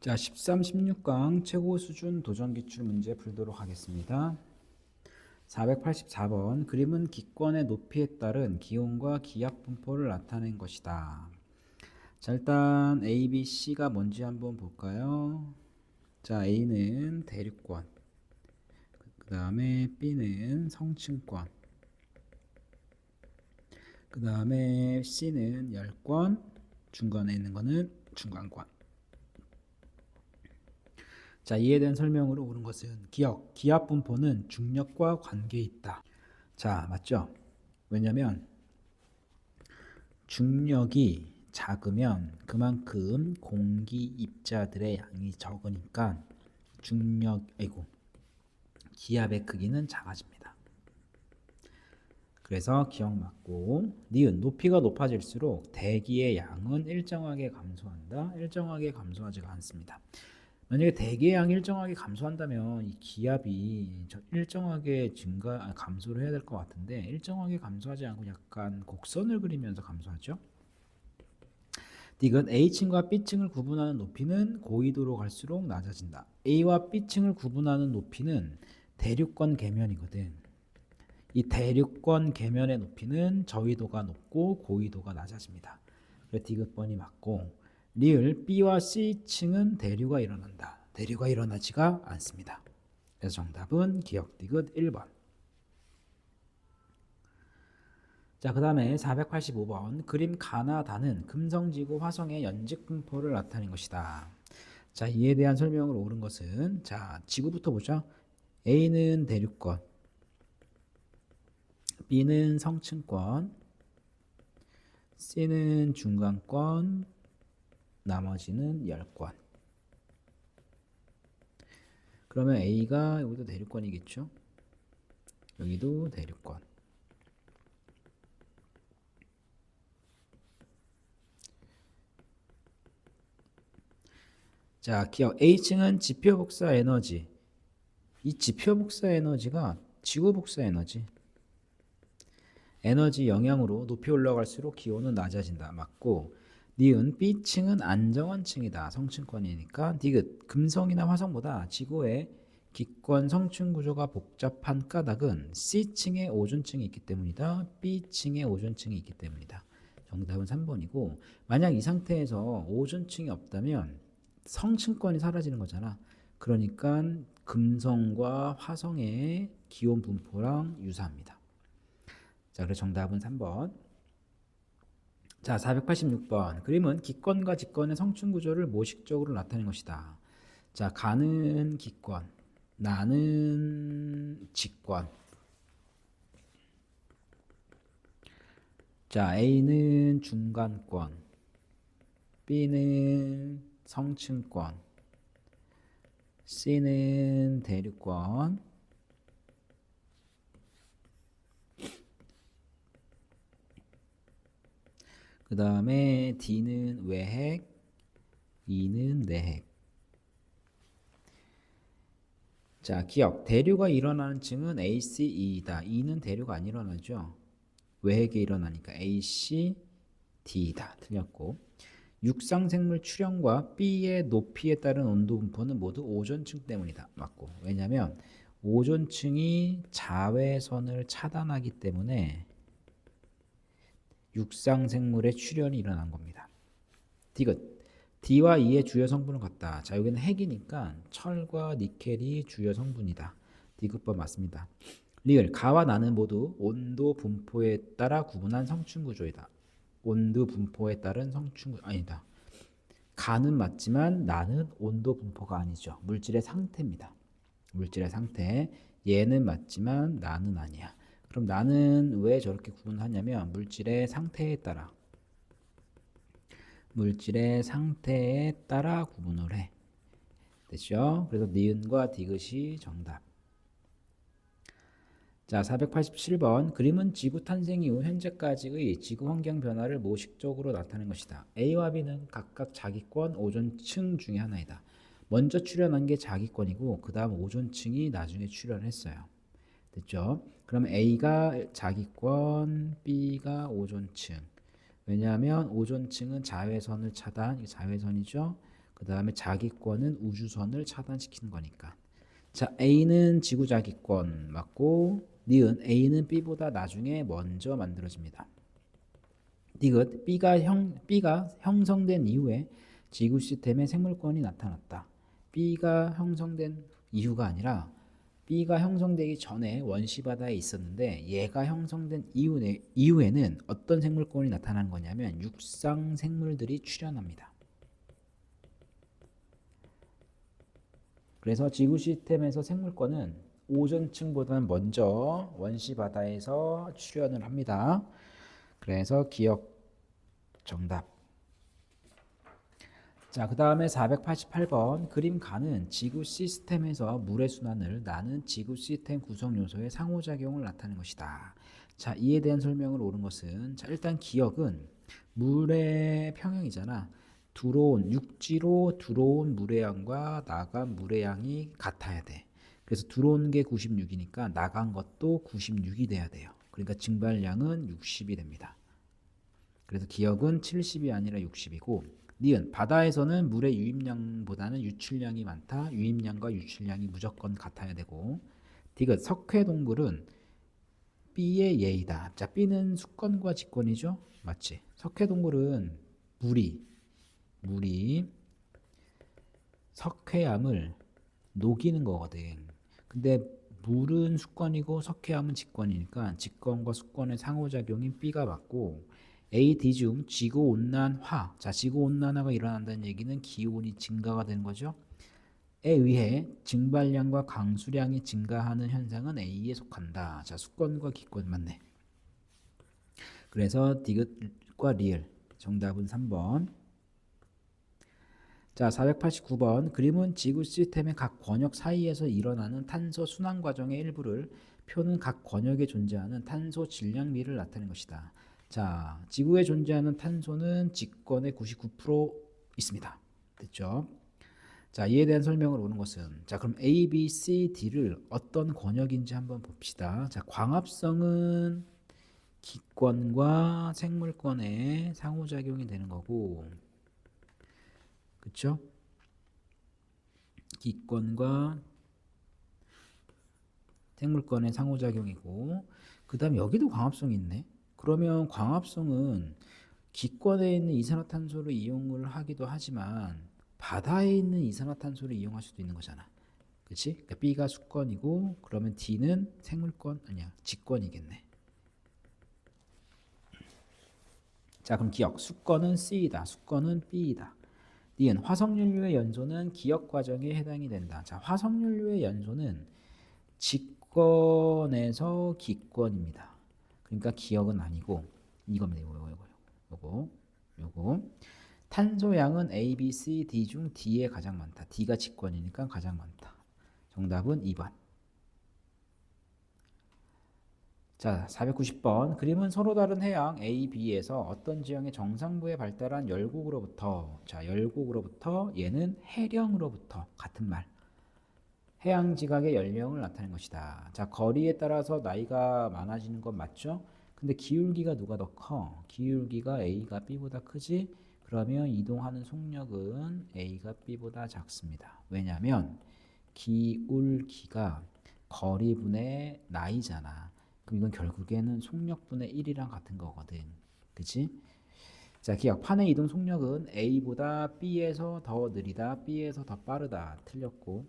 자, 13, 16강 최고 수준 도전 기출 문제 풀도록 하겠습니다. 484번 그림은 기권의 높이에 따른 기온과 기압 분포를 나타낸 것이다. 자, 일단 A, B, C가 뭔지 한번 볼까요? 자, A는 대륙권, 그 다음에 B는 성층권, 그 다음에 C는 열권, 중간에 있는 거는 중간권. 자, 이에 대한 설명으로 옳은 것은 기압 분포는 중력과 관계 있다. 자, 맞죠? 왜냐면 중력이 작으면 그만큼 공기 입자들의 양이 적으니까 기압의 크기는 작아집니다. 그래서 기억 맞고 니은 높이가 높아질수록 대기의 양은 일정하게 감소한다. 일정하게 감소하지가 않습니다. 만약에 대기의 양이 일정하게 감소한다면 이 기압이 일정하게 감소를 해야 될 것 같은데 일정하게 감소하지 않고 약간 곡선을 그리면서 감소하죠. 디귿 A층과 B층을 구분하는 높이는 고緯도로 갈수록 낮아진다. A와 B층을 구분하는 높이는 대륙권 계면이거든. 이 대륙권 계면의 높이는 저緯도가 높고 고緯도가 낮아집니다. 그래서 디귿번이 맞고 리을 B와 C층은 대류가 일어난다. 대류가 일어나지가 않습니다. 그래서 정답은 기억 디귿 1번. 자, 그 다음에 485번 그림 가나다는 금성지구 화성의 연직 분포를 나타낸 것이다. 자, 이에 대한 설명을 옳은 것은 자, 지구부터 보죠. A는 대륙권, B는 성층권, C는 중간권, 나머지는 열권. 그러면 A가 여기도 대륙권이겠죠? 여기도 대륙권. 자, 기억 H층은 지표 복사 에너지. 이 지표 복사 에너지가 지구 복사 에너지 영향으로 높이 올라갈수록 기온은 낮아진다. 맞고 니은 B층은 안정원층이다. 성층권이니까 디귿 금성이나 화성보다 지구의 기권 성층 구조가 복잡한 까닭은 C층에 오존층이 있기 때문이다. B층에 오존층이 있기 때문이다. 정답은 3번이고 만약 이 상태에서 오존층이 없다면 성층권이 사라지는 거잖아. 그러니까 금성과 화성의 기온 분포랑 유사합니다. 자, 그래서 정답은 3번. 자, 486번 그림은 기권과 직권의 성층 구조를 모식적으로 나타낸 것이다. 자, 가는 기권, 나는 직권. 자, A는 중간권, B는 성층권, C는 대륙권, 그 다음에 D는 외핵, E는 내핵. 자, 기억 대류가 일어나는 층은 AC, E이다. E는 대류가 안 일어나죠. 외핵이 일어나니까 AC, D이다. 틀렸고 육상생물 출현과 B의 높이에 따른 온도 분포는 모두 오존층 때문이다. 맞고 왜냐하면 오존층이 자외선을 차단하기 때문에 육상생물의 출현이 일어난 겁니다. 디귿 D와 E의 주요 성분은 같다. 자, 여기는 핵이니까 철과 니켈이 주요 성분이다. 디귿번 맞습니다. 리을 가와 나는 모두 온도 분포에 따라 구분한 성층 구조이다. 온도 분포에 따른 성층 아니다. 가는 맞지만 나는 온도 분포가 아니죠. 물질의 상태입니다. 물질의 상태. 얘는 맞지만 나는 아니야. 그럼 나는 왜 저렇게 구분하냐면 물질의 상태에 따라 구분을 해. 됐죠? 그래서 니은과 디귿이 정답. 자, 487번 그림은 지구 탄생 이후 현재까지의 지구 환경 변화를 모식적으로 나타낸 것이다. A와 B는 각각 자기권 오존층 중에 하나이다. 먼저 출현한 게 자기권이고 그 다음 오존층이 나중에 출현했어요. 됐죠? 그럼 A가 자기권, B가 오존층. 왜냐하면 오존층은 자외선을 차단, 이게 자외선이죠. 그 다음에 자기권은 우주선을 차단시키는 거니까. 자, A는 지구 자기권 맞고 니은 A는 B보다 나중에 먼저 만들어집니다. 디귿 B가 형성된 이후에 지구 시스템에 생물권이 나타났다. B가 형성된 이유가 아니라 B가 형성되기 전에 원시 바다에 있었는데 얘가 형성된 이후에는 어떤 생물권이 나타난 거냐면 육상 생물들이 출현합니다. 그래서 지구 시스템에서 생물권은 오존층보다는 먼저 원시 바다에서 출현을 합니다. 그래서 기억 정답. 자, 그 다음에 488번 그림 가는 지구 시스템에서 물의 순환을 나는 지구 시스템 구성 요소의 상호작용을 나타내는 것이다. 자, 이에 대한 설명을 옳은 것은 자, 일단 기억은 물의 평형이잖아. 육지로 들어온 물의 양과 나간 물의 양이 같아야 돼. 그래서 들어온 게 96이니까 나간 것도 96이 돼야 돼요. 그러니까 증발량은 60이 됩니다. 그래서 기억은 70이 아니라 60이고 니은 바다에서는 물의 유입량보다는 유출량이 많다. 유입량과 유출량이 무조건 같아야 되고 디귿 석회동물은 B의 예이다. 자, B는 수권과 직권이죠. 맞지? 석회동물은 물이 석회암을 녹이는 거거든. 근데 물은 수권이고 석회암은 직권이니까 직권과 수권의 상호작용인 B가 맞고 A, D 중 지구온난화. 자, 지구온난화가 일어난다는 얘기는 기온이 증가가 되는 거죠. 에 의해 증발량과 강수량이 증가하는 현상은 A에 속한다. 자, 수권과 기권 맞네. 그래서 디귿과 리을 정답은 3번. 자, 489번 그림은 지구 시스템의 각 권역 사이에서 일어나는 탄소 순환 과정의 일부를 표는 각 권역에 존재하는 탄소 질량비를 나타낸 것이다. 자, 지구에 존재하는 탄소는 직권의 99% 있습니다. 됐죠? 자, 이에 대한 설명을 오는 것은 자, 그럼 A, B, C, D를 어떤 권역인지 한번 봅시다. 자, 광합성은 기권과 생물권의 상호작용이 되는 거고 그쵸? 기권과 생물권의 상호작용이고 그 다음 여기도 광합성이 있네. 그러면 광합성은 기권에 있는 이산화탄소를 이용을 하기도 하지만 바다에 있는 이산화탄소를 이용할 수도 있는 거잖아. 그치? 그러니까 B가 수권이고 그러면 D는 생물권 아니야 직권이겠네. 자, 그럼 기억 수권은 C이다. 수권은 B이다. 니은 화석연료의 연소는 기억 과정에 해당이 된다. 자, 화석연료의 연소는 직권에서 기권입니다. 그러니까 기억은 아니고 이겁니다. 요거. 탄소양은 A, B, C, D 중 D에 가장 많다. D가 직권이니까 가장 많다. 정답은 2번. 자, 490번 그림은 서로 다른 해양 A, B에서 어떤 지형의 정상부에 발달한 열곡으로부터 자, 열곡으로부터 얘는 해령으로부터 같은 말 해양 지각의 연령을 나타낸 것이다. 자, 거리에 따라서 나이가 많아지는 건 맞죠? 근데 기울기가 누가 더 커? 기울기가 A가 B보다 크지? 그러면 이동하는 속력은 A가 B보다 작습니다. 왜냐하면 기울기가 거리분의 나이잖아. 그럼 이건 결국에는 속력분의 1이랑 같은 거거든. 그치? 자, 기억. 판의 이동 속력은 A보다 B에서 더 느리다, B에서 더 빠르다. 틀렸고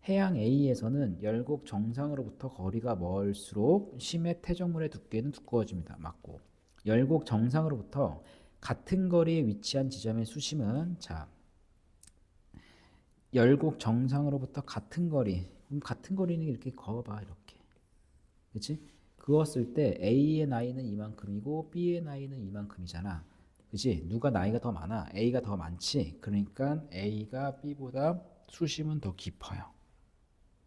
해양 A에서는 열곡 정상으로부터 거리가 멀수록 심해 퇴적물의 두께는 두꺼워집니다. 맞고 열곡 정상으로부터 같은 거리에 위치한 지점의 수심은 자 열곡 정상으로부터 같은 거리 그럼 같은 거리는 이렇게 그어봐 이렇게 그치? 그었을 때 A의 나이는 이만큼이고 B의 나이는 이만큼이잖아. 그치? 누가 나이가 더 많아? A가 더 많지? 그러니까 A가 B보다 수심은 더 깊어요.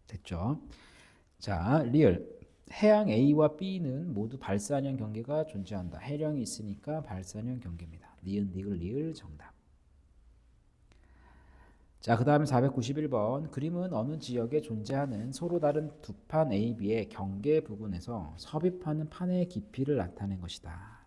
됐죠? 자, 리얼. 해양 A와 B는 모두 발산형 경계가 존재한다. 해령이 있으니까 발산형 경계입니다. 니은, 니글, 리을 정답. 자, 그 다음에 491번 그림은 어느 지역에 존재하는 서로 다른 두 판 A, B의 경계 부분에서 섭입하는 판의 깊이를 나타낸 것이다.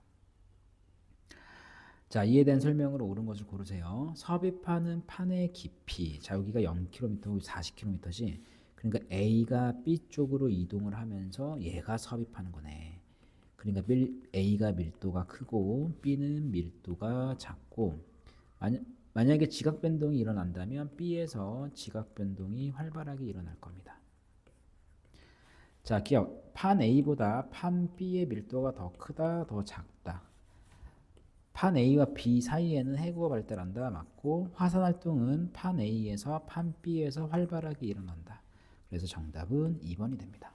자, 이에 대한 설명으로 옳은 것을 고르세요. 섭입하는 판의 깊이. 자, 여기가 0km고 40km지. 그러니까 A가 B 쪽으로 이동을 하면서 얘가 섭입하는 거네. 그러니까 A가 밀도가 크고 B는 밀도가 작고 만약에 지각 변동이 일어난다면 B에서 지각 변동이 활발하게 일어날 겁니다. 자, 기억. 판 A보다 판 B의 밀도가 더 크다, 더 작다. 판 A와 B 사이에는 해구가 발달한다. 맞고 화산 활동은 판 A에서 판 B에서 활발하게 일어난다. 그래서 정답은 2번이 됩니다.